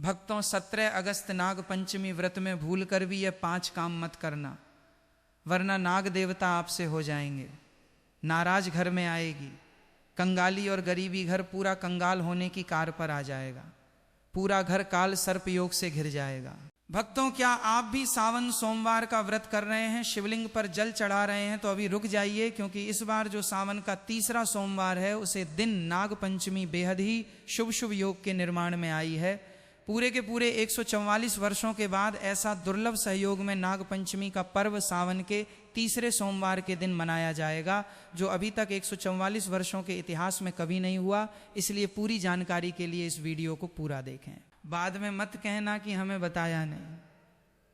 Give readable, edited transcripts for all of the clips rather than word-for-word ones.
भक्तों 17 अगस्त नाग पंचमी व्रत में भूल कर भी यह 5 काम मत करना, वरना नाग देवता आपसे हो जाएंगे, नाराज घर में आएगी, कंगाली और गरीबी घर पूरा कंगाल होने की कार पर आ जाएगा, पूरा घर काल सर्प योग से घिर जाएगा। भक्तों क्या आप भी सावन सोमवार का व्रत कर रहे हैं, शिवलिंग पर जल चढ़ा रहे हैं, तो अभी रुक जाइए, क्योंकि इस बार जो सावन का तीसरा सोमवार है उसे दिन नाग पंचमी बेहद ही शुभ शुभ योग के निर्माण में आई है। पूरे के पूरे 144 वर्षों के बाद ऐसा दुर्लभ सहयोग में नाग पंचमी का पर्व सावन के तीसरे सोमवार के दिन मनाया जाएगा, जो अभी तक 144 वर्षों के इतिहास में कभी नहीं हुआ। इसलिए पूरी जानकारी के लिए इस वीडियो को पूरा देखें, बाद में मत कहना कि हमें बताया नहीं।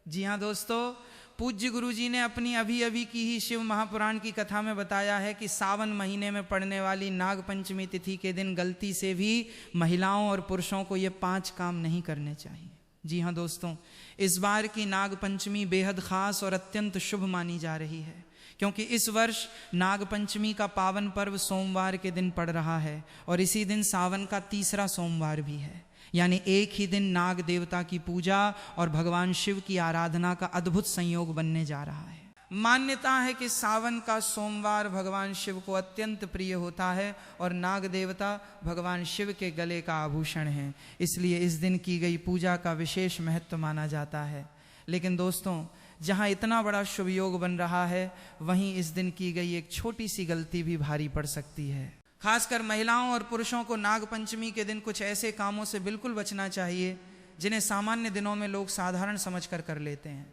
जी हाँ दोस्तों, पूज्य गुरु जी ने अपनी अभी अभी की ही शिव महापुराण की कथा में बताया है कि सावन महीने में पड़ने वाली नाग पंचमी तिथि के दिन गलती से भी महिलाओं और पुरुषों को ये 5 काम नहीं करने चाहिए। जी हाँ दोस्तों, इस बार की नाग पंचमी बेहद खास और अत्यंत शुभ मानी जा रही है, क्योंकि इस वर्ष नाग पंचमी का पावन पर्व सोमवार के दिन पड़ रहा है और इसी दिन सावन का तीसरा सोमवार भी है, यानी एक ही दिन नाग देवता की पूजा और भगवान शिव की आराधना का अद्भुत संयोग बनने जा रहा है। मान्यता है कि सावन का सोमवार भगवान शिव को अत्यंत प्रिय होता है और नाग देवता भगवान शिव के गले का आभूषण है, इसलिए इस दिन की गई पूजा का विशेष महत्व माना जाता है। लेकिन दोस्तों, जहाँ इतना बड़ा शुभ योग बन रहा है, वहीं इस दिन की गई एक छोटी सी गलती भी भारी पड़ सकती है। खासकर महिलाओं और पुरुषों को नाग पंचमी के दिन कुछ ऐसे कामों से बिल्कुल बचना चाहिए जिन्हें सामान्य दिनों में लोग साधारण समझकर कर लेते हैं।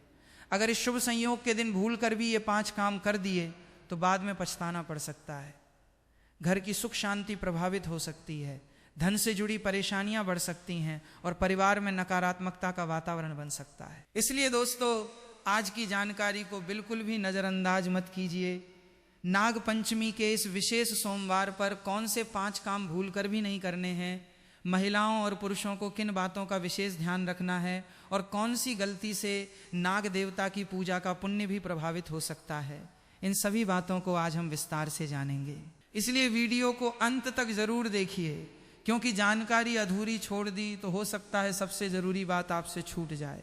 अगर इस शुभ संयोग के दिन भूल कर भी ये 5 काम कर दिए तो बाद में पछताना पड़ सकता है। घर की सुख शांति प्रभावित हो सकती है, धन से जुड़ी परेशानियां बढ़ सकती हैं और परिवार में नकारात्मकता का वातावरण बन सकता है। इसलिए दोस्तों, आज की जानकारी को बिल्कुल भी नज़रअंदाज मत कीजिए। नाग पंचमी के इस विशेष सोमवार पर कौन से 5 काम भूल कर भी नहीं करने हैं, महिलाओं और पुरुषों को किन बातों का विशेष ध्यान रखना है और कौन सी गलती से नाग देवता की पूजा का पुण्य भी प्रभावित हो सकता है, इन सभी बातों को आज हम विस्तार से जानेंगे। इसलिए वीडियो को अंत तक जरूर देखिए, क्योंकि जानकारी अधूरी छोड़ दी तो हो सकता है सबसे ज़रूरी बात आपसे छूट जाए।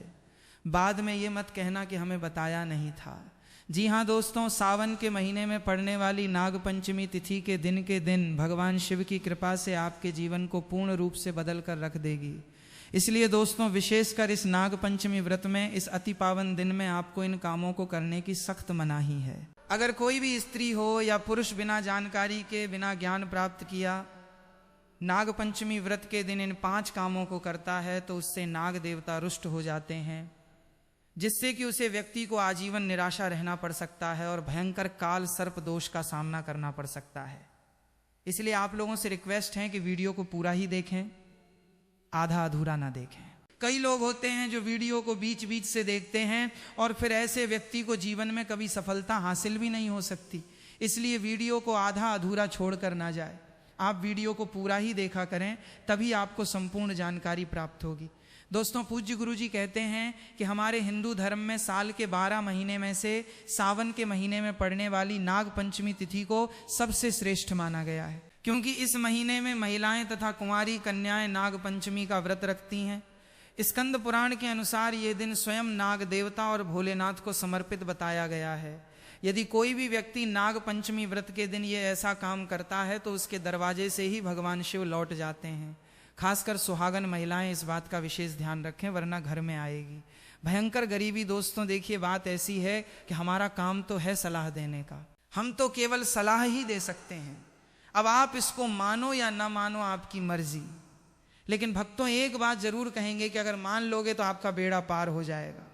बाद में ये मत कहना कि हमें बताया नहीं था। जी हाँ दोस्तों, सावन के महीने में पड़ने वाली नाग पंचमी तिथि के दिन भगवान शिव की कृपा से आपके जीवन को पूर्ण रूप से बदल कर रख देगी। इसलिए दोस्तों, विशेषकर इस नाग पंचमी व्रत में, इस अति पावन दिन में आपको इन कामों को करने की सख्त मनाही है। अगर कोई भी स्त्री हो या पुरुष बिना जानकारी के, बिना ज्ञान प्राप्त किया नाग पंचमी व्रत के दिन इन 5 कामों को करता है तो उससे नाग देवता रुष्ट हो जाते हैं, जिससे कि उसे व्यक्ति को आजीवन निराशा रहना पड़ सकता है और भयंकर काल सर्प दोष का सामना करना पड़ सकता है। इसलिए आप लोगों से रिक्वेस्ट है कि वीडियो को पूरा ही देखें, आधा अधूरा ना देखें। कई लोग होते हैं जो वीडियो को बीच बीच से देखते हैं और फिर ऐसे व्यक्ति को जीवन में कभी सफलता हासिल भी नहीं हो सकती। इसलिए वीडियो को आधा अधूरा छोड़कर ना जाए, आप वीडियो को पूरा ही देखा करें, तभी आपको संपूर्ण जानकारी प्राप्त होगी। दोस्तों, पूज्य गुरु जी कहते हैं कि हमारे हिंदू धर्म में साल के 12 महीने में से सावन के महीने में पड़ने वाली नाग पंचमी तिथि को सबसे श्रेष्ठ माना गया है, क्योंकि इस महीने में महिलाएं तथा कुंवारी कन्याएं नाग पंचमी का व्रत रखती हैं। स्कंद पुराण के अनुसार ये दिन स्वयं नाग देवता और भोलेनाथ को समर्पित बताया गया है। यदि कोई भी व्यक्ति नाग पंचमी व्रत के दिन ये ऐसा काम करता है तो उसके दरवाजे से ही भगवान शिव लौट जाते हैं। खासकर सुहागन महिलाएं इस बात का विशेष ध्यान रखें, वरना घर में आएगी भयंकर गरीबी। दोस्तों देखिए, बात ऐसी है कि हमारा काम तो है सलाह देने का, हम तो केवल सलाह ही दे सकते हैं। अब आप इसको मानो या ना मानो, आपकी मर्जी। लेकिन भक्तों, एक बात जरूर कहेंगे कि अगर मान लोगे तो आपका बेड़ा पार हो जाएगा।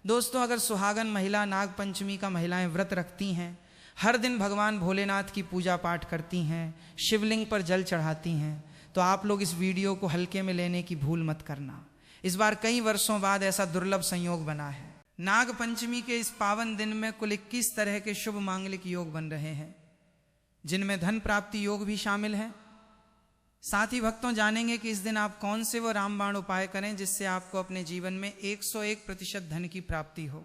दोस्तों, अगर सुहागन महिला नाग पंचमी का महिलाएं व्रत रखती हैं, हर दिन भगवान भोलेनाथ की पूजा पाठ करती हैं, शिवलिंग पर जल चढ़ाती हैं, तो आप लोग इस वीडियो को हल्के में लेने की भूल मत करना। इस बार कई वर्षों बाद ऐसा दुर्लभ संयोग बना है। नाग पंचमी के इस पावन दिन में कुल 21 तरह के शुभ मांगलिक योग बन रहे हैं, जिनमें धन प्राप्ति योग भी शामिल है। साथ ही भक्तों, जानेंगे कि इस दिन आप कौन से वो रामबाण उपाय करें जिससे आपको अपने जीवन में 101% धन की प्राप्ति हो।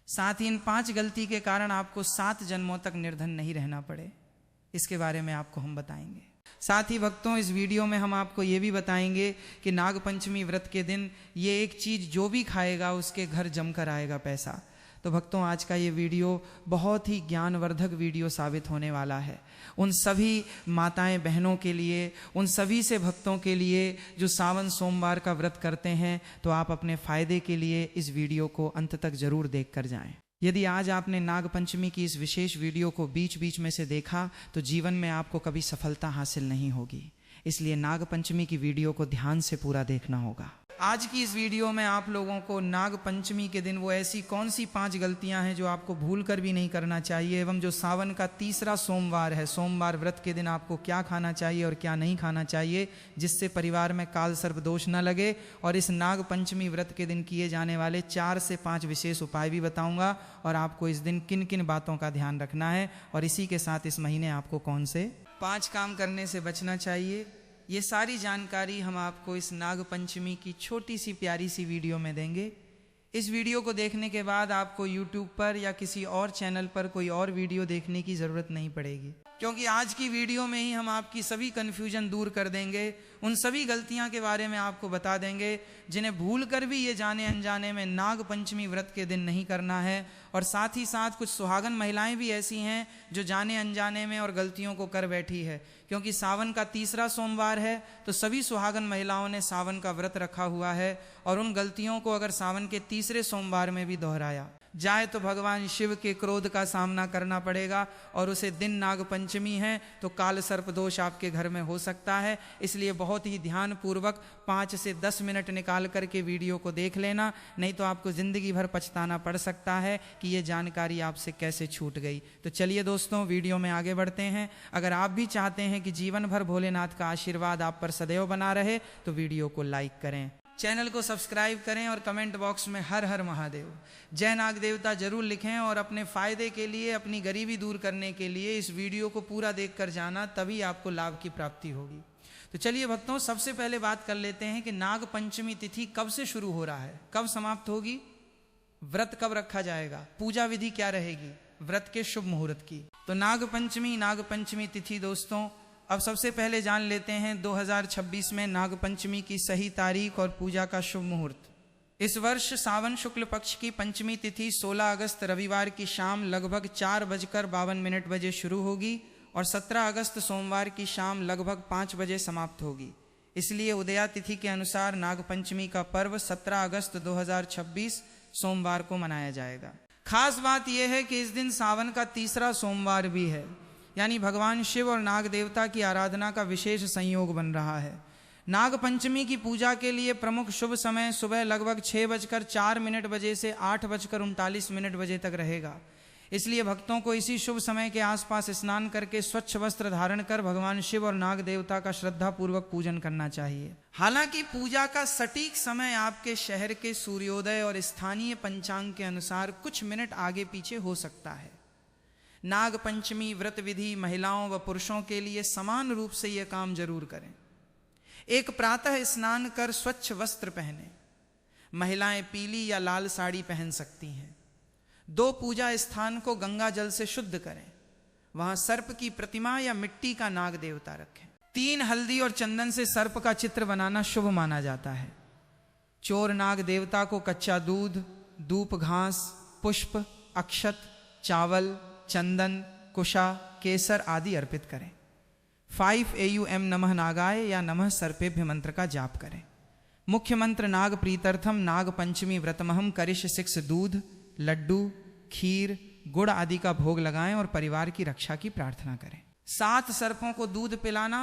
साथ ही इन 5 गलती के कारण आपको 7 जन्मों तक निर्धन नहीं रहना पड़े, इसके बारे में आपको हम बताएंगे। साथ ही भक्तों, इस वीडियो में हम आपको ये भी बताएंगे कि नागपंचमी व्रत के दिन ये एक चीज़ जो भी खाएगा उसके घर जमकर आएगा पैसा। तो भक्तों, आज का ये वीडियो बहुत ही ज्ञानवर्धक वीडियो साबित होने वाला है उन सभी माताएं बहनों के लिए, उन सभी से भक्तों के लिए जो सावन सोमवार का व्रत करते हैं। तो आप अपने फायदे के लिए इस वीडियो को अंत तक जरूर देख कर जाएं। यदि आज आपने नागपंचमी की इस विशेष वीडियो को बीच बीच में से देखा तो जीवन में आपको कभी सफलता हासिल नहीं होगी। इसलिए नागपंचमी की वीडियो को ध्यान से पूरा देखना होगा। आज की इस वीडियो में आप लोगों को नागपंचमी के दिन वो ऐसी कौन सी 5 गलतियां हैं जो आपको भूल कर भी नहीं करना चाहिए, एवं जो सावन का तीसरा सोमवार है, सोमवार व्रत के दिन आपको क्या खाना चाहिए और क्या नहीं खाना चाहिए, जिससे परिवार में काल सर्प दोष न लगे। और इस नागपंचमी व्रत के दिन किए जाने वाले 4 से 5 विशेष उपाय भी बताऊंगा, और आपको इस दिन किन किन बातों का ध्यान रखना है, और इसी के साथ इस महीने आपको कौन से 5 काम करने से बचना चाहिए। ये सारी जानकारी हम आपको इस नागपंचमी की छोटी सी प्यारी सी वीडियो में देंगे। इस वीडियो को देखने के बाद आपको YouTube पर या किसी और चैनल पर कोई और वीडियो देखने की ज़रूरत नहीं पड़ेगी, क्योंकि आज की वीडियो में ही हम आपकी सभी कन्फ्यूजन दूर कर देंगे। उन सभी गलतियां के बारे में आपको बता देंगे जिन्हें भूल कर भी ये जाने अनजाने में नागपंचमी व्रत के दिन नहीं करना है। और साथ ही साथ कुछ सुहागन महिलाएं भी ऐसी हैं जो जाने अनजाने में और गलतियों को कर बैठी है, क्योंकि सावन का तीसरा सोमवार है तो सभी सुहागन महिलाओं ने सावन का व्रत रखा हुआ है, और उन गलतियों को अगर सावन के तीसरे सोमवार में भी दोहराया जाए तो भगवान शिव के क्रोध का सामना करना पड़ेगा, और उसे दिन नागपंचमी है तो काल सर्प दोष आपके घर में हो सकता है। इसलिए बहुत ही ध्यानपूर्वक 5 से 10 मिनट निकाल करके वीडियो को देख लेना, नहीं तो आपको ज़िंदगी भर पछताना पड़ सकता है कि ये जानकारी आपसे कैसे छूट गई। तो चलिए दोस्तों, वीडियो में आगे बढ़ते हैं। अगर आप भी चाहते हैं कि जीवन भर भोलेनाथ का आशीर्वाद आप पर सदैव बना रहे तो वीडियो को लाइक करें, चैनल को सब्सक्राइब करें, और कमेंट बॉक्स में हर हर महादेव जय नाग देवता जरूर लिखें। और अपने फायदे के लिए, अपनी गरीबी दूर करने के लिए इस वीडियो को पूरा देखकर जाना, तभी आपको लाभ की प्राप्ति होगी। तो चलिए भक्तों, सबसे पहले बात कर लेते हैं कि नागपंचमी तिथि कब से शुरू हो रहा है, कब समाप्त होगी, व्रत कब रखा जाएगा, पूजा विधि क्या रहेगी व्रत के शुभ मुहूर्त की। तो नागपंचमी तिथि दोस्तों, अब सबसे पहले जान लेते हैं 2026 में नागपंचमी की सही तारीख और पूजा का शुभ मुहूर्त। इस वर्ष सावन शुक्ल पक्ष की पंचमी तिथि 16 अगस्त रविवार की शाम लगभग 4:52 बजे शुरू होगी, और 17 अगस्त सोमवार की शाम लगभग 5 बजे समाप्त होगी। इसलिए उदया तिथि के अनुसार नागपंचमी का पर्व 17 अगस्त 2026 सोमवार को मनाया जाएगा। खास बात यह है कि इस दिन सावन का तीसरा सोमवार भी है, यानी भगवान शिव और नाग देवता की आराधना का विशेष संयोग बन रहा है। नागपंचमी की पूजा के लिए प्रमुख शुभ समय सुबह लगभग 6:04 बजे से 8:39 बजे तक रहेगा। इसलिए भक्तों को इसी शुभ समय के आसपास स्नान करके स्वच्छ वस्त्र धारण कर भगवान शिव और नाग देवता का श्रद्धापूर्वक पूजन करना चाहिए। हालांकि पूजा का सटीक समय आपके शहर के सूर्योदय और स्थानीय पंचांग के अनुसार कुछ मिनट आगे पीछे हो सकता है। नागपंचमी व्रत विधि महिलाओं व पुरुषों के लिए समान रूप से यह काम जरूर करें। एक प्रातः स्नान कर स्वच्छ वस्त्र पहने, महिलाएं पीली या लाल साड़ी पहन सकती हैं। 2 पूजा स्थान को गंगा जल से शुद्ध करें, वहां सर्प की प्रतिमा या मिट्टी का नाग देवता रखें। 3 हल्दी और चंदन से सर्प का चित्र बनाना शुभ माना जाता है। चोर नाग देवता को कच्चा दूध, धूप, घास, पुष्प, अक्षत, चावल, चंदन, कुशा, केसर आदि अर्पित करें। 5 AUM नमः नागाय या नमः सर्पेभ्य मंत्र का जाप करें। मुख्य मंत्र नाग प्रीत्यर्थम नाग पंचमी व्रतमहम करिष 6 दूध, लड्डू, खीर, गुड़ आदि का भोग लगाएं और परिवार की रक्षा की प्रार्थना करें। 7 सर्पों को दूध पिलाना,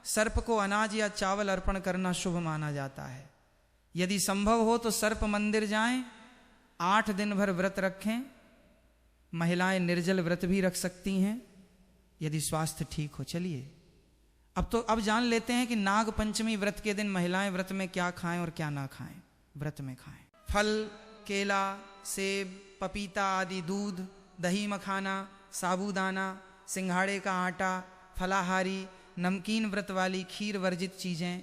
सर्प को अनाज या चावल अर्पण करना शुभ माना जाता है। यदि संभव हो तो सर्प मंदिर जाएं, 8 दिन भर व्रत रखें। महिलाएं निर्जल व्रत भी रख सकती हैं यदि स्वास्थ्य ठीक हो। चलिए अब जान लेते हैं कि नाग पंचमी व्रत के दिन महिलाएं व्रत में क्या खाएं और क्या ना खाएं। व्रत में खाएं फल, केला, सेब, पपीता आदि, दूध, दही मखाना, साबूदाना, सिंघाड़े का आटा, फलाहारी, नमकीन व्रत वाली खीर वर्जित चीज़ें,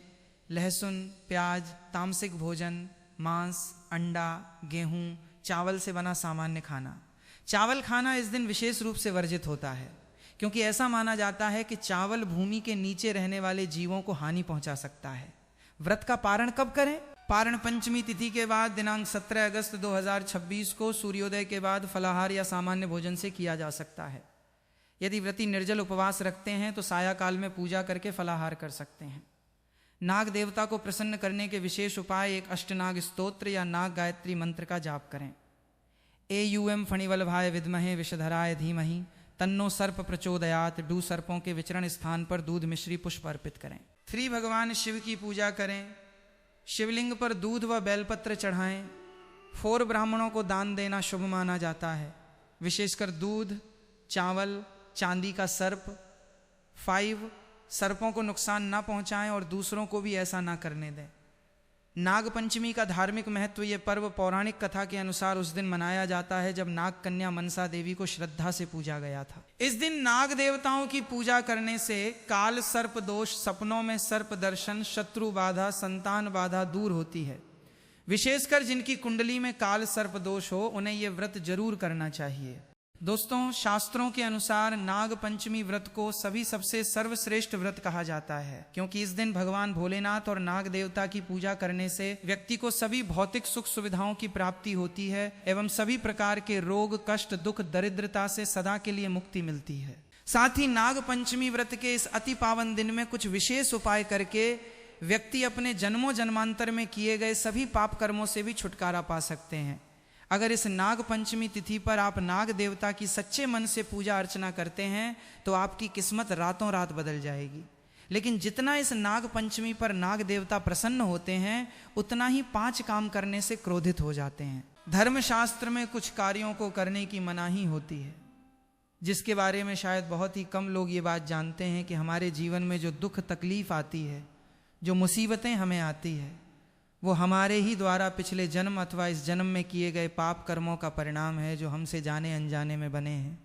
लहसुन, प्याज, तामसिक भोजन, मांस, अंडा, गेहूं, चावल से बना सामान्य खाना। चावल खाना इस दिन विशेष रूप से वर्जित होता है क्योंकि ऐसा माना जाता है कि चावल भूमि के नीचे रहने वाले जीवों को हानि पहुंचा सकता है। व्रत का पारण कब करें? पारण पंचमी तिथि के बाद दिनांक 17 अगस्त 2026 को सूर्योदय के बाद फलाहार या सामान्य भोजन से किया जा सकता है। यदि व्रती निर्जल उपवास रखते हैं तो साया काल में पूजा करके फलाहार कर सकते हैं। नाग देवता को प्रसन्न करने के विशेष उपाय एक अष्टनाग स्तोत्र या नाग गायत्री मंत्र का जाप करें। AUM फणिवल्भाय विद्महे विषधराय धीमहि तन्नो सर्प प्रचोदयात। डू सर्पों के विचरण स्थान पर दूध मिश्री पुष्प अर्पित करें। 3 भगवान शिव की पूजा करें। शिवलिंग पर दूध व बेलपत्र चढ़ाएं। 4 ब्राह्मणों को दान देना शुभ माना जाता है, विशेषकर दूध, चावल, चांदी का सर्प। 5 सर्पों को नुकसान ना पहुंचाएं और दूसरों को भी ऐसा ना करने दें। नाग पंचमी का धार्मिक महत्व। ये पर्व पौराणिक कथा के अनुसार उस दिन मनाया जाता है जब नाग कन्या मनसा देवी को श्रद्धा से पूजा गया था। इस दिन नाग देवताओं की पूजा करने से काल सर्प दोष, सपनों में सर्प दर्शन, शत्रु बाधा, संतान बाधा दूर होती है। विशेषकर जिनकी कुंडली में काल सर्प दोष हो उन्हें यह व्रत जरूर करना चाहिए। दोस्तों, शास्त्रों के अनुसार नाग पंचमी व्रत को सभी सबसे सर्वश्रेष्ठ व्रत कहा जाता है, क्योंकि इस दिन भगवान भोलेनाथ और नाग देवता की पूजा करने से व्यक्ति को सभी भौतिक सुख सुविधाओं की प्राप्ति होती है एवं सभी प्रकार के रोग, कष्ट, दुख, दरिद्रता से सदा के लिए मुक्ति मिलती है। साथ ही नाग पंचमी व्रत के इस अति पावन दिन में कुछ विशेष उपाय करके व्यक्ति अपने जन्मों जन्मांतर में किए गए सभी पाप कर्मों से भी छुटकारा पा सकते हैं। अगर इस नाग पंचमी तिथि पर आप नाग देवता की सच्चे मन से पूजा अर्चना करते हैं तो आपकी किस्मत रातों रात बदल जाएगी। लेकिन जितना इस नाग पंचमी पर नाग देवता प्रसन्न होते हैं उतना ही 5 काम करने से क्रोधित हो जाते हैं। धर्मशास्त्र में कुछ कार्यों को करने की मनाही होती है, जिसके बारे में शायद बहुत ही कम लोग ये बात जानते हैं कि हमारे जीवन में जो दुख तकलीफ आती है, जो मुसीबतें हमें आती है, वो हमारे ही द्वारा पिछले जन्म अथवा इस जन्म में किए गए पाप कर्मों का परिणाम है, जो हमसे जाने अनजाने में बने हैं।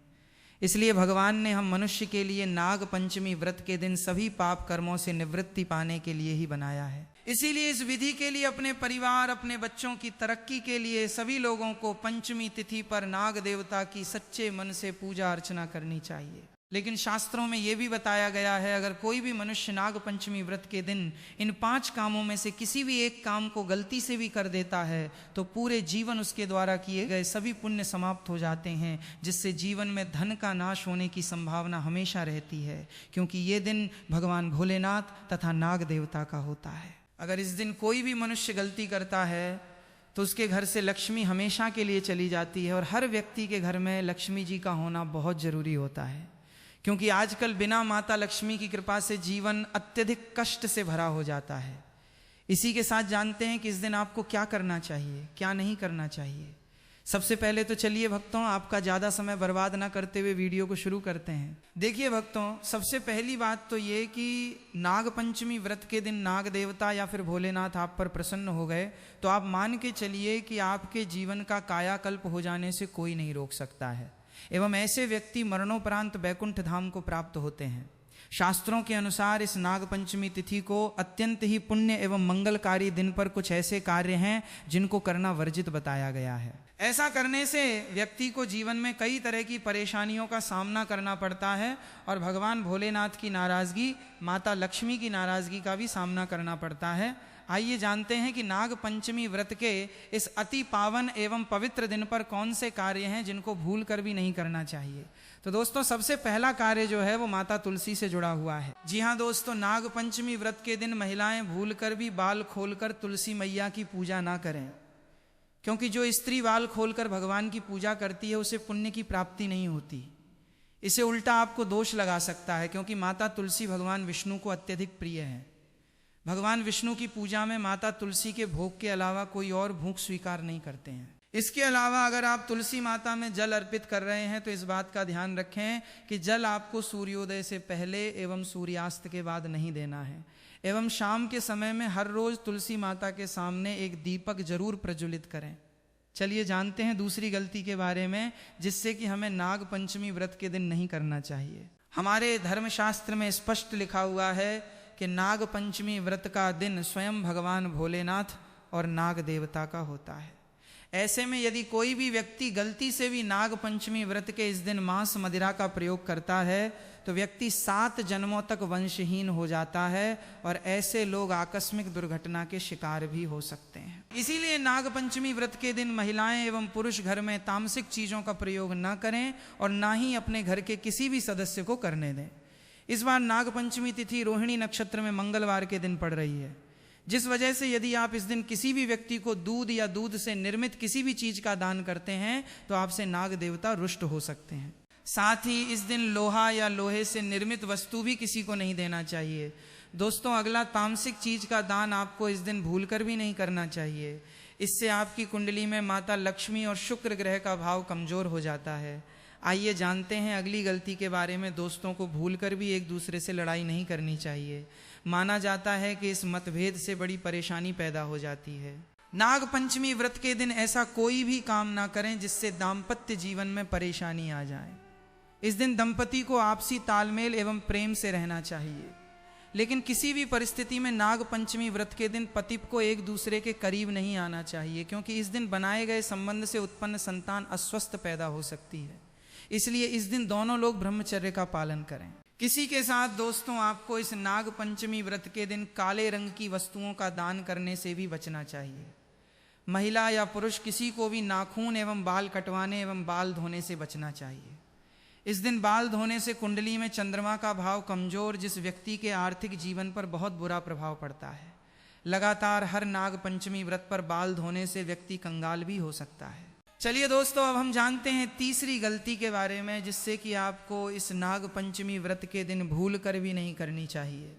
इसलिए भगवान ने हम मनुष्य के लिए नाग पंचमी व्रत के दिन सभी पाप कर्मों से निवृत्ति पाने के लिए ही बनाया है। इसीलिए इस विधि के लिए अपने परिवार, अपने बच्चों की तरक्की के लिए सभी लोगों को पंचमी तिथि पर नाग देवता की सच्चे मन से पूजा अर्चना करनी चाहिए। लेकिन शास्त्रों में यह भी बताया गया है, अगर कोई भी मनुष्य नाग पंचमी व्रत के दिन इन 5 कामों में से किसी भी एक काम को गलती से भी कर देता है तो पूरे जीवन उसके द्वारा किए गए सभी पुण्य समाप्त हो जाते हैं, जिससे जीवन में धन का नाश होने की संभावना हमेशा रहती है, क्योंकि ये दिन भगवान भोलेनाथ तथा नाग देवता का होता है। अगर इस दिन कोई भी मनुष्य गलती करता है तो उसके घर से लक्ष्मी हमेशा के लिए चली जाती है। और हर व्यक्ति के घर में लक्ष्मी जी का होना बहुत जरूरी होता है, क्योंकि आजकल बिना माता लक्ष्मी की कृपा से जीवन अत्यधिक कष्ट से भरा हो जाता है। इसी के साथ जानते हैं कि इस दिन आपको क्या करना चाहिए, क्या नहीं करना चाहिए। सबसे पहले तो चलिए भक्तों, आपका ज़्यादा समय बर्बाद ना करते हुए वीडियो को शुरू करते हैं। देखिए भक्तों, सबसे पहली बात तो ये कि नाग पंचमी व्रत के दिन नाग देवता या फिर भोलेनाथ आप पर प्रसन्न हो गए तो आप मान के चलिए कि आपके जीवन का कायाकल्प हो जाने से कोई नहीं रोक सकता है, एवं ऐसे व्यक्ति मरणोपरांत बैकुंठ धाम को प्राप्त होते हैं। शास्त्रों के अनुसार इस नाग पंचमी तिथि को अत्यंत ही पुण्य एवं मंगलकारी दिन पर कुछ ऐसे कार्य हैं जिनको करना वर्जित बताया गया है। ऐसा करने से व्यक्ति को जीवन में कई तरह की परेशानियों का सामना करना पड़ता है और भगवान भोलेनाथ की नाराजगी, माता लक्ष्मी की नाराजगी का भी सामना करना पड़ता है। आइए जानते हैं कि नाग पंचमी व्रत के इस अति पावन एवं पवित्र दिन पर कौन से कार्य हैं जिनको भूल कर भी नहीं करना चाहिए। तो दोस्तों, सबसे पहला कार्य जो है वो माता तुलसी से जुड़ा हुआ है। जी हाँ दोस्तों, नाग पंचमी व्रत के दिन महिलाएं भूल कर भी बाल खोलकर तुलसी मैया की पूजा ना करें, क्योंकि जो स्त्री बाल खोलकर भगवान की पूजा करती है उसे पुण्य की प्राप्ति नहीं होती। इसे उल्टा आपको दोष लगा सकता है, क्योंकि माता तुलसी भगवान विष्णु को अत्यधिक प्रिय है। भगवान विष्णु की पूजा में माता तुलसी के भोग के अलावा कोई और भोग स्वीकार नहीं करते हैं। इसके अलावा अगर आप तुलसी माता में जल अर्पित कर रहे हैं तो इस बात का ध्यान रखें कि जल आपको सूर्योदय से पहले एवं सूर्यास्त के बाद नहीं देना है, एवं शाम के समय में हर रोज तुलसी माता के सामने एक दीपक जरूर प्रज्वलित करें। चलिए जानते हैं दूसरी गलती के बारे में, जिससे कि हमें नाग पंचमी व्रत के दिन नहीं करना चाहिए। हमारे धर्मशास्त्र में स्पष्ट लिखा हुआ है कि नाग पंचमी व्रत का दिन स्वयं भगवान भोलेनाथ और नाग देवता का होता है। ऐसे में यदि कोई भी व्यक्ति गलती से भी नाग पंचमी व्रत के इस दिन मांस मदिरा का प्रयोग करता है तो व्यक्ति 7 जन्मों तक वंशहीन हो जाता है और ऐसे लोग आकस्मिक दुर्घटना के शिकार भी हो सकते हैं। इसीलिए नाग पंचमी व्रत के दिन महिलाएं एवं पुरुष घर में तामसिक चीजों का प्रयोग न करें और ना ही अपने घर के किसी भी सदस्य को करने दें। इस बार नाग पंचमी तिथि रोहिणी नक्षत्र में मंगलवार के दिन पड़ रही है, जिस वजह से यदि आप इस दिन किसी भी व्यक्ति को दूध या दूध से निर्मित किसी भी चीज का दान करते हैं तो आपसे नाग देवता रुष्ट हो सकते हैं। साथ ही इस दिन लोहा या लोहे से निर्मित वस्तु भी किसी को नहीं देना चाहिए। दोस्तों, अगला तामसिक चीज का दान आपको इस दिन भूलकर भी नहीं करना चाहिए। इससे आपकी कुंडली में माता लक्ष्मी और शुक्र ग्रह का भाव कमजोर हो जाता है। आइए जानते हैं अगली गलती के बारे में। दोस्तों को भूलकर भी एक दूसरे से लड़ाई नहीं करनी चाहिए। माना जाता है कि इस मतभेद से बड़ी परेशानी पैदा हो जाती है। नाग पंचमी व्रत के दिन ऐसा कोई भी काम ना करें जिससे दाम्पत्य जीवन में परेशानी आ जाए। इस दिन दंपति को आपसी तालमेल एवं प्रेम से रहना चाहिए, लेकिन किसी भी परिस्थिति में नाग पंचमी व्रत के दिन पति को एक दूसरे के करीब नहीं आना चाहिए, क्योंकि इस दिन बनाए गए संबंध से उत्पन्न संतान अस्वस्थ पैदा हो सकती है। इसलिए इस दिन दोनों लोग ब्रह्मचर्य का पालन करें। किसी के साथ दोस्तों आपको इस नाग पंचमी व्रत के दिन काले रंग की वस्तुओं का दान करने से भी बचना चाहिए। महिला या पुरुष किसी को भी नाखून एवं बाल कटवाने एवं बाल धोने से बचना चाहिए। इस दिन बाल धोने से कुंडली में चंद्रमा का भाव कमजोर, जिस व्यक्ति के आर्थिक जीवन पर बहुत बुरा प्रभाव पड़ता है। लगातार हर नाग पंचमी व्रत पर बाल धोने से व्यक्ति कंगाल भी हो सकता है। चलिए दोस्तों, अब हम जानते हैं तीसरी गलती के बारे में, जिससे कि आपको इस नाग पंचमी व्रत के दिन भूल कर भी नहीं करनी चाहिए।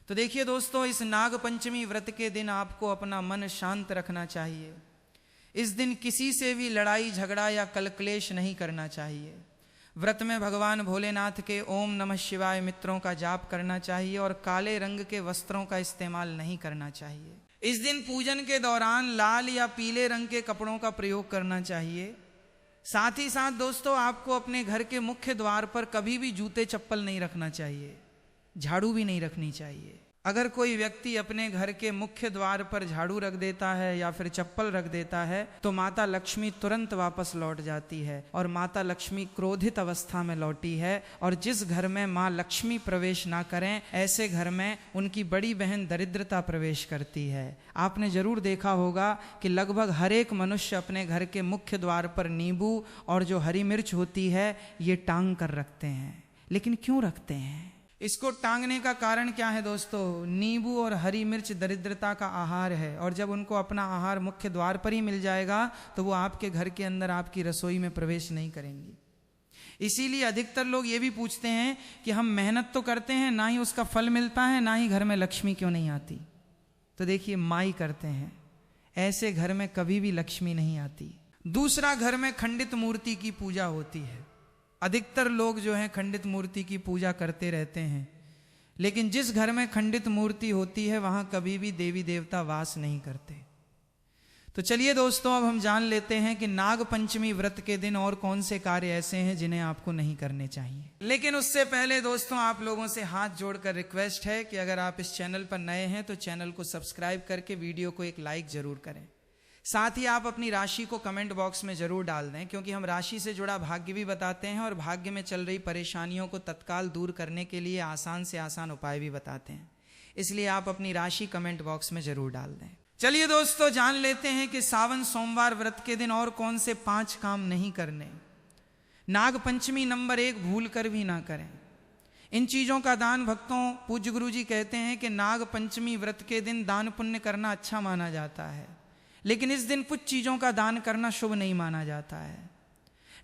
तो देखिए दोस्तों, इस नाग पंचमी व्रत के दिन आपको अपना मन शांत रखना चाहिए। इस दिन किसी से भी लड़ाई झगड़ा या कलक्लेश नहीं करना चाहिए। व्रत में भगवान भोलेनाथ के ओम नमः शिवाय मित्रों का जाप करना चाहिए और काले रंग के वस्त्रों का इस्तेमाल नहीं करना चाहिए। इस दिन पूजन के दौरान लाल या पीले रंग के कपड़ों का प्रयोग करना चाहिए। साथ ही साथ दोस्तों, आपको अपने घर के मुख्य द्वार पर कभी भी जूते चप्पल नहीं रखना चाहिए, झाड़ू भी नहीं रखनी चाहिए। अगर कोई व्यक्ति अपने घर के मुख्य द्वार पर झाड़ू रख देता है या फिर चप्पल रख देता है तो माता लक्ष्मी तुरंत वापस लौट जाती है और माता लक्ष्मी क्रोधित अवस्था में लौटी है। और जिस घर में माँ लक्ष्मी प्रवेश ना करें, ऐसे घर में उनकी बड़ी बहन दरिद्रता प्रवेश करती है। आपने जरूर देखा होगा कि लगभग हर एक मनुष्य अपने घर के मुख्य द्वार पर नींबू और जो हरी मिर्च होती है ये टांग कर रखते हैं। लेकिन क्यों रखते हैं? इसको टांगने का कारण क्या है दोस्तों? नींबू और हरी मिर्च दरिद्रता का आहार है, और जब उनको अपना आहार मुख्य द्वार पर ही मिल जाएगा तो वो आपके घर के अंदर आपकी रसोई में प्रवेश नहीं करेंगी। इसीलिए अधिकतर लोग ये भी पूछते हैं कि हम मेहनत तो करते हैं, ना ही उसका फल मिलता है, ना ही घर में लक्ष्मी क्यों नहीं आती। तो देखिए, माई करते हैं, ऐसे घर में कभी भी लक्ष्मी नहीं आती। दूसरा, घर में खंडित मूर्ति की पूजा होती है। अधिकतर लोग जो हैं खंडित मूर्ति की पूजा करते रहते हैं, लेकिन जिस घर में खंडित मूर्ति होती है वहां कभी भी देवी देवता वास नहीं करते। तो चलिए दोस्तों, अब हम जान लेते हैं कि नाग पंचमी व्रत के दिन और कौन से कार्य ऐसे हैं जिन्हें आपको नहीं करने चाहिए। लेकिन उससे पहले दोस्तों, आप लोगों से हाथ जोड़कर रिक्वेस्ट है कि अगर आप इस चैनल पर नए हैं तो चैनल को सब्सक्राइब करके वीडियो को एक लाइक जरूर करें। साथ ही आप अपनी राशि को कमेंट बॉक्स में जरूर डाल दें, क्योंकि हम राशि से जुड़ा भाग्य भी बताते हैं और भाग्य में चल रही परेशानियों को तत्काल दूर करने के लिए आसान से आसान उपाय भी बताते हैं। इसलिए आप अपनी राशि कमेंट बॉक्स में जरूर डाल दें। चलिए दोस्तों, जान लेते हैं कि सावन सोमवार व्रत के दिन और कौन से 5 काम नहीं करने। नाग पंचमी नंबर 1, भूल कर भी ना करें। इन चीजों का दान भक्तों, पूज्य गुरु जी कहते हैं कि नाग पंचमी व्रत के दिन दान पुण्य करना अच्छा माना जाता है, लेकिन इस दिन कुछ चीजों का दान करना शुभ नहीं माना जाता है।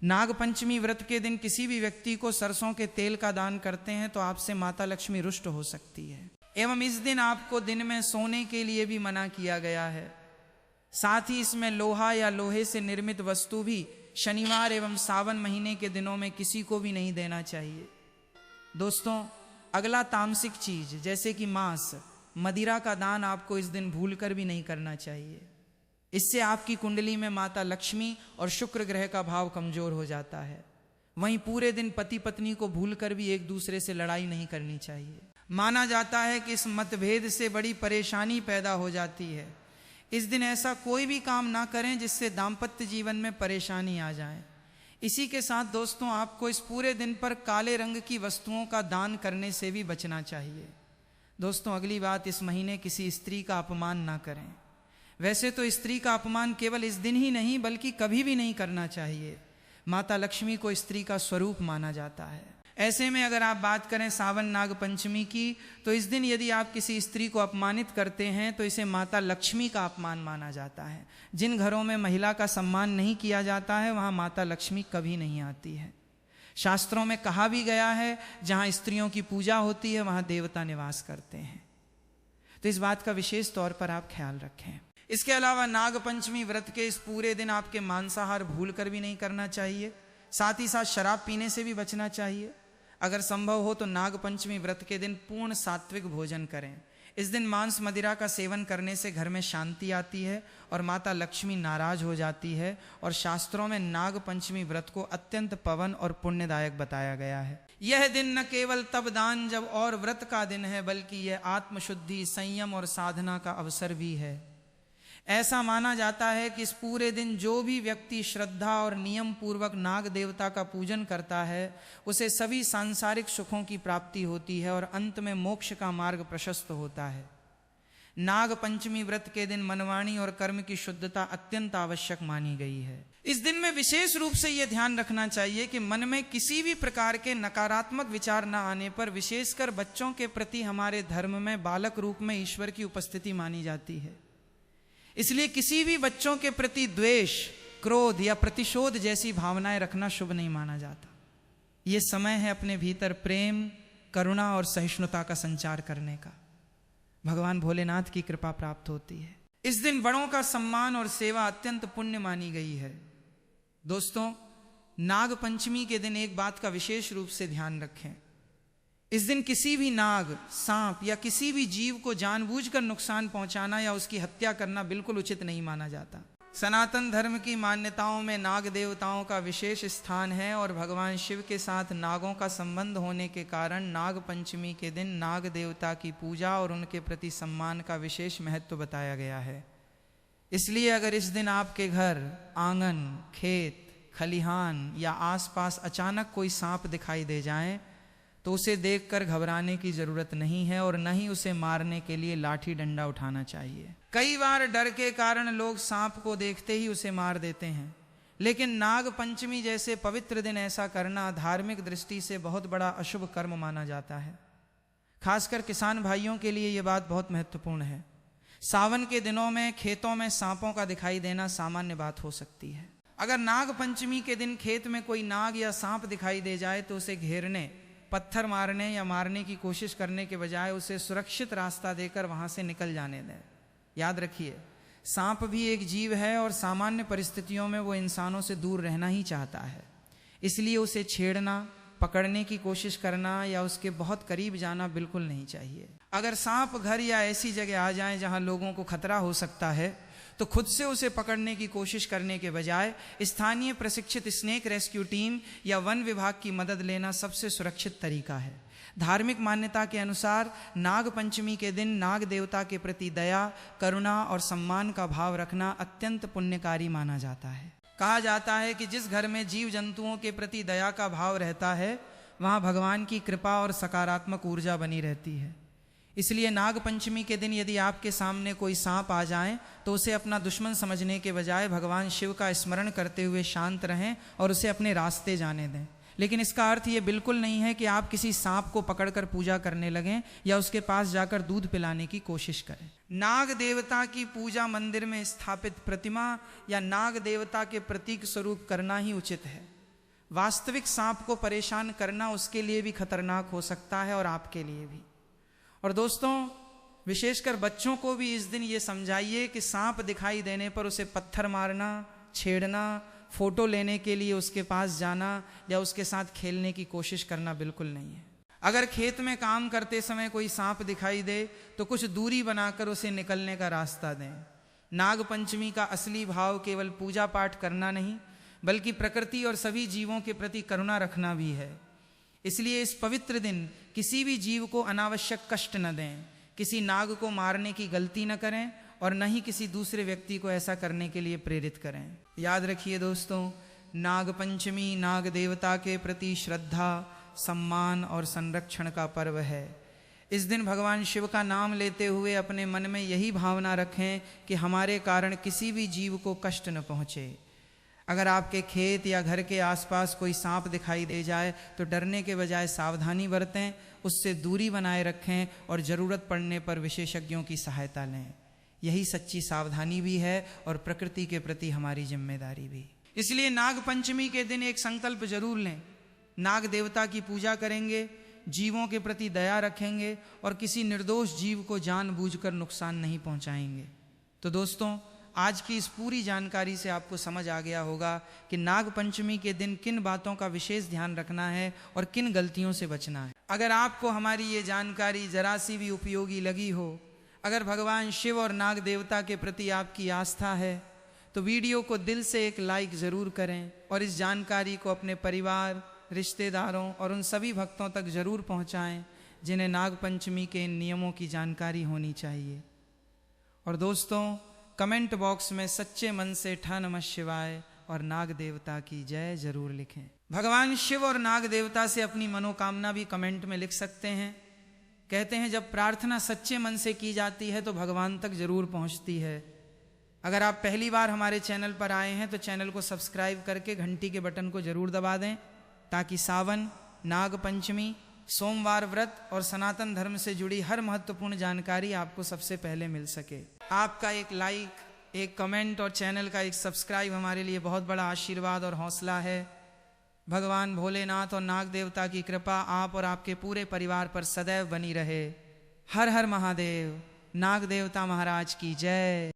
नाग पंचमी व्रत के दिन किसी भी व्यक्ति को सरसों के तेल का दान करते हैं तो आपसे माता लक्ष्मी रुष्ट हो सकती है। एवं इस दिन आपको दिन में सोने के लिए भी मना किया गया है। साथ ही इसमें लोहा या लोहे से निर्मित वस्तु भी शनिवार एवं सावन महीने के दिनों में किसी को भी नहीं देना चाहिए। दोस्तों, अगला तामसिक चीज जैसे कि मांस मदिरा का दान आपको इस दिन भूल कर भी नहीं करना चाहिए। इससे आपकी कुंडली में माता लक्ष्मी और शुक्र ग्रह का भाव कमजोर हो जाता है। वहीं पूरे दिन पति पत्नी को भूलकर भी एक दूसरे से लड़ाई नहीं करनी चाहिए। माना जाता है कि इस मतभेद से बड़ी परेशानी पैदा हो जाती है। इस दिन ऐसा कोई भी काम ना करें जिससे दाम्पत्य जीवन में परेशानी आ जाए। इसी के साथ दोस्तों, आपको इस पूरे दिन पर काले रंग की वस्तुओं का दान करने से भी बचना चाहिए। दोस्तों, अगली बात, इस महीने किसी स्त्री का अपमान ना करें। वैसे तो स्त्री का अपमान केवल इस दिन ही नहीं बल्कि कभी भी नहीं करना चाहिए। माता लक्ष्मी को स्त्री का स्वरूप माना जाता है। ऐसे में अगर आप बात करें सावन नाग पंचमी की, तो इस दिन यदि आप किसी स्त्री को अपमानित करते हैं तो इसे माता लक्ष्मी का अपमान माना जाता है। जिन घरों में महिला का सम्मान नहीं किया जाता है वहाँ माता लक्ष्मी कभी नहीं आती है। शास्त्रों में कहा भी गया है, जहाँ स्त्रियों की पूजा होती है वहाँ देवता निवास करते हैं। तो इस बात का विशेष तौर पर आप ख्याल रखें। इसके अलावा नाग पंचमी व्रत के इस पूरे दिन आपके मांसाहार भूल कर भी नहीं करना चाहिए। साथ ही साथ शराब पीने से भी बचना चाहिए। अगर संभव हो तो नाग पंचमी व्रत के दिन पूर्ण सात्विक भोजन करें। इस दिन मांस मदिरा का सेवन करने से घर में शांति आती है और माता लक्ष्मी नाराज हो जाती है। और शास्त्रों में नाग पंचमी व्रत को अत्यंत पवन और पुण्यदायक बताया गया है। यह दिन न केवल तब दान जब और व्रत का दिन है, बल्कि यह आत्मशुद्धि, संयम और साधना का अवसर भी है। ऐसा माना जाता है कि इस पूरे दिन जो भी व्यक्ति श्रद्धा और नियम पूर्वक नाग देवता का पूजन करता है उसे सभी सांसारिक सुखों की प्राप्ति होती है और अंत में मोक्ष का मार्ग प्रशस्त होता है। नाग पंचमी व्रत के दिन मनवाणी और कर्म की शुद्धता अत्यंत आवश्यक मानी गई है। इस दिन में विशेष रूप से यह ध्यान रखना चाहिए कि मन में किसी भी प्रकार के नकारात्मक विचार न आने पर, विशेषकर बच्चों के प्रति हमारे धर्म में बालक रूप में ईश्वर की उपस्थिति मानी जाती है। इसलिए किसी भी बच्चों के प्रति द्वेष, क्रोध या प्रतिशोध जैसी भावनाएं रखना शुभ नहीं माना जाता। ये समय है अपने भीतर प्रेम, करुणा और सहिष्णुता का संचार करने का। भगवान भोलेनाथ की कृपा प्राप्त होती है। इस दिन बड़ों का सम्मान और सेवा अत्यंत पुण्य मानी गई है। दोस्तों, नाग पंचमी के दिन एक बात का विशेष रूप से ध्यान रखें। इस दिन किसी भी नाग, सांप या किसी भी जीव को जानबूझकर नुकसान पहुंचाना या उसकी हत्या करना बिल्कुल उचित नहीं माना जाता। सनातन धर्म की मान्यताओं में नाग देवताओं का विशेष स्थान है और भगवान शिव के साथ नागों का संबंध होने के कारण नाग पंचमी के दिन नाग देवता की पूजा और उनके प्रति सम्मान का विशेष महत्व बताया गया है। इसलिए अगर इस दिन आपके घर, आंगन, खेत, खलिहान या आसपास अचानक कोई सांप दिखाई दे जाए तो उसे देखकर घबराने की जरूरत नहीं है और न ही उसे मारने के लिए लाठी डंडा उठाना चाहिए। कई बार डर के कारण लोग सांप को देखते ही उसे मार देते हैं, लेकिन नाग पंचमी जैसे पवित्र दिन ऐसा करना धार्मिक दृष्टि से बहुत बड़ा अशुभ कर्म माना जाता है। खासकर किसान भाइयों के लिए यह बात बहुत महत्वपूर्ण है। सावन के दिनों में खेतों में सांपों का दिखाई देना सामान्य बात हो सकती है। अगर नाग पंचमी के दिन खेत में कोई नाग या सांप दिखाई दे जाए तो उसे घेरने, पत्थर मारने या मारने की कोशिश करने के बजाय उसे सुरक्षित रास्ता देकर वहां से निकल जाने दें। याद रखिए, सांप भी एक जीव है और सामान्य परिस्थितियों में वो इंसानों से दूर रहना ही चाहता है। इसलिए उसे छेड़ना, पकड़ने की कोशिश करना या उसके बहुत करीब जाना बिल्कुल नहीं चाहिए। अगर सांप घर या ऐसी जगह आ जाए जहां लोगों को खतरा हो सकता है तो खुद से उसे पकड़ने की कोशिश करने के बजाय स्थानीय प्रशिक्षित स्नेक रेस्क्यू टीम या वन विभाग की मदद लेना सबसे सुरक्षित तरीका है। धार्मिक मान्यता के अनुसार नाग पंचमी के दिन नाग देवता के प्रति दया, करुणा और सम्मान का भाव रखना अत्यंत पुण्यकारी माना जाता है। कहा जाता है कि जिस घर में जीव जंतुओं के प्रति दया का भाव रहता है वहाँ भगवान की कृपा और सकारात्मक ऊर्जा बनी रहती है। इसलिए नाग पंचमी के दिन यदि आपके सामने कोई सांप आ जाए तो उसे अपना दुश्मन समझने के बजाय भगवान शिव का स्मरण करते हुए शांत रहें और उसे अपने रास्ते जाने दें। लेकिन इसका अर्थ ये बिल्कुल नहीं है कि आप किसी सांप को पकड़कर पूजा करने लगें या उसके पास जाकर दूध पिलाने की कोशिश करें। नाग देवता की पूजा मंदिर में स्थापित प्रतिमा या नाग देवता के प्रतीक स्वरूप करना ही उचित है। वास्तविक सांप को परेशान करना उसके लिए भी खतरनाक हो सकता है और आपके लिए भी। और दोस्तों, विशेषकर बच्चों को भी इस दिन ये समझाइए कि सांप दिखाई देने पर उसे पत्थर मारना, छेड़ना, फोटो लेने के लिए उसके पास जाना या उसके साथ खेलने की कोशिश करना बिल्कुल नहीं है। अगर खेत में काम करते समय कोई सांप दिखाई दे तो कुछ दूरी बनाकर उसे निकलने का रास्ता दें। नाग पंचमी का असली भाव केवल पूजा पाठ करना नहीं बल्कि प्रकृति और सभी जीवों के प्रति करुणा रखना भी है। इसलिए इस पवित्र दिन किसी भी जीव को अनावश्यक कष्ट न दें, किसी नाग को मारने की गलती न करें और न ही किसी दूसरे व्यक्ति को ऐसा करने के लिए प्रेरित करें। याद रखिए दोस्तों, नाग पंचमी नाग देवता के प्रति श्रद्धा, सम्मान और संरक्षण का पर्व है। इस दिन भगवान शिव का नाम लेते हुए अपने मन में यही भावना रखें कि हमारे कारण किसी भी जीव को कष्ट न पहुँचे। अगर आपके खेत या घर के आसपास कोई सांप दिखाई दे जाए तो डरने के बजाय सावधानी बरतें, उससे दूरी बनाए रखें और ज़रूरत पड़ने पर विशेषज्ञों की सहायता लें। यही सच्ची सावधानी भी है और प्रकृति के प्रति हमारी जिम्मेदारी भी। इसलिए नाग पंचमी के दिन एक संकल्प जरूर लें, नाग देवता की पूजा करेंगे, जीवों के प्रति दया रखेंगे और किसी निर्दोष जीव को जानबूझकर नुकसान नहीं पहुंचाएंगे। तो दोस्तों, आज की इस पूरी जानकारी से आपको समझ आ गया होगा कि नाग पंचमी के दिन किन बातों का विशेष ध्यान रखना है और किन गलतियों से बचना है। अगर आपको हमारी ये जानकारी जरा सी भी उपयोगी लगी हो, अगर भगवान शिव और नाग देवता के प्रति आपकी आस्था है, तो वीडियो को दिल से एक लाइक ज़रूर करें और इस जानकारी को अपने परिवार, रिश्तेदारों और उन सभी भक्तों तक ज़रूर पहुंचाएं जिन्हें नाग पंचमी के इन नियमों की जानकारी होनी चाहिए। और दोस्तों, कमेंट बॉक्स में सच्चे मन से ठा नमः शिवाय और नाग देवता की जय जरूर लिखें। भगवान शिव और नाग देवता से अपनी मनोकामना भी कमेंट में लिख सकते हैं। कहते हैं जब प्रार्थना सच्चे मन से की जाती है तो भगवान तक जरूर पहुंचती है। अगर आप पहली बार हमारे चैनल पर आए हैं तो चैनल को सब्सक्राइब करके घंटी के बटन को जरूर दबा दें, ताकि सावन, नाग पंचमी, सोमवार व्रत और सनातन धर्म से जुड़ी हर महत्वपूर्ण जानकारी आपको सबसे पहले मिल सके। आपका एक लाइक, एक कमेंट और चैनल का एक सब्सक्राइब हमारे लिए बहुत बड़ा आशीर्वाद और हौसला है। भगवान भोलेनाथ और नाग देवता की कृपा आप और आपके पूरे परिवार पर सदैव बनी रहे। हर हर महादेव। नाग देवता महाराज की जय।